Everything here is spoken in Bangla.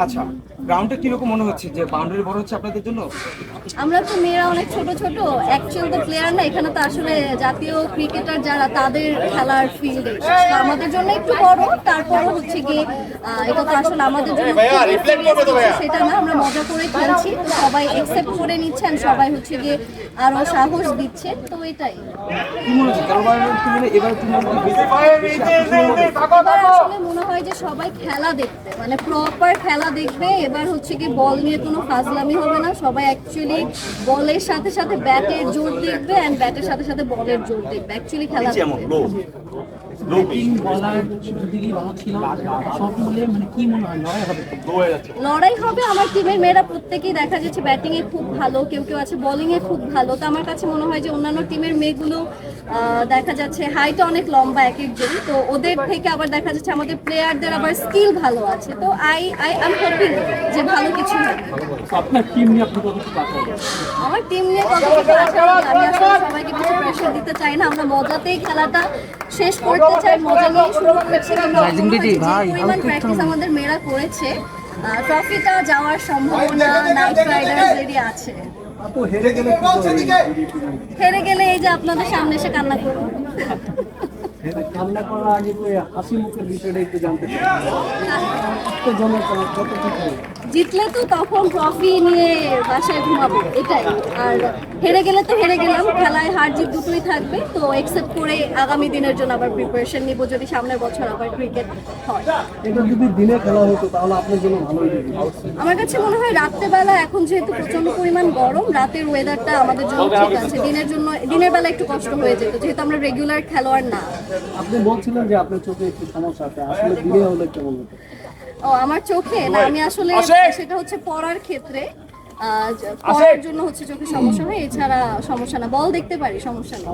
আচ্ছা, গ্রাউন্ডটা কিরকম মনে হচ্ছে, যে বাউন্ডারি বড় হচ্ছে আপনাদের জন্য? আমরা তো মেয়েরা অনেক ছোট ছোট, অ্যাকচুয়াল তো প্লেয়ার না, এখানে তো আসলে জাতীয় ক্রিকেটার যারা তাদের খেলার ফিল্ডে, আমাদের জন্য একটু বড়। তারপরও হচ্ছে গিয়ে এটা তো আসলে আমাদের জন্য সেটা না, আমরা মজা করে খেলছি, তো সবাই একসেপ্ট করে নিচ্ছেন, সবাই হচ্ছে গিয়ে আরো সাহস দিচ্ছে, তো এটাই। কি মনে হচ্ছে গতবারের তুলনায় এবার এবার আসলে মনে হয় যে সবাই খেলা দেখবে, মানে প্রপার খেলা দেখবে। এবার হচ্ছে কি বল নিয়ে কোনো ফাজলামি হবে না, সবাই অ্যাকচুয়ালি বলের সাথে সাথে ব্যাটের জোর দেখবে এন্ড ব্যাটের সাথে সাথে বলের জোর দেখবে, অ্যাকচুয়ালি খেলা দেখবে। ব্যাটিং বলার দিকেই ভালো ছিল, সব মিলে মানে কি মনে হয় লড়াই হবে। আমার টিমের মেয়েরা প্রত্যেকেই দেখা যাচ্ছে ব্যাটিং এ খুব ভালো, কেউ কেউ আছে বোলিং এ খুব ভালো। তো আমার কাছে মনে হয় যে অন্যান্য টিমের মেয়েগুলো দেখা যাচ্ছে হাইট অনেক লম্বা এক একজন, তো ওদের থেকে আবার দেখা যাচ্ছে আমাদের প্লেয়ারদের আবার স্কিল ভালো আছে। তো আই হোপিং যে ভালো কিছু হবে। আপনার টিম নিয়ে আপনি কতটুকু আশা? আমার টিম নিয়ে কতটুকু আশা, আমি আসলে সবাইকে বেশি প্রেশার দিতে চাই না। আমরা মজাতেই খেলাটা শেষ করতে চাই, মজা নিয়ে শুরু করেছি। পরিমাণ প্র্যাকটিস আমাদের মেয়েরা করেছে, ট্রফিটা যাওয়ার সম্ভাবনা নাইট রাইডার্সেরই আছে। হেরে গেলে এই যে আপনাদের সামনে এসে কান্না করবো। কান্না করার আগে তো হাসি মুখের বিষয়টা একটু জানতে চাই। জিতলে তো তখন ট্রফি নিয়ে বাসায় ঘুমাবো, এটাই। আর হেরে গেলে তো হেরে গেলাম, খেলায় হার জিত দুটোই থাকবে, তো একসেপ্ট করে আগামী দিনের জন্য আবার প্রিপারেশন নিব, যদি সামনের বছর আবার ক্রিকেট হয়। এটা যদি দিনে খেলা হতো তাহলে আপনার জন্য ভালোই হতো। আমার কাছে মনে হয় রাত্রেবেলা, এখন যেহেতু প্রচন্ড পরিমাণ গরম, রাতের ওয়েদারটা আমাদের জন্য ঠিক আছে। দিনের বেলা একটু কষ্ট হয়ে যেত, যেহেতু আমরা রেগুলার খেলোয়াড় না। আপনি বলছিলেন যে আপনার চোখে একটু সমস্যা আছে, আসলে দিনে হলে কেমন হতো? ও, আমার চোখে না, আমি আসলে সেটা হচ্ছে পড়ার ক্ষেত্রে, পড়ার জন্য হচ্ছে চোখে সমস্যা হয়, এছাড়া সমস্যা না। বল দেখতে পারি, সমস্যা নেই।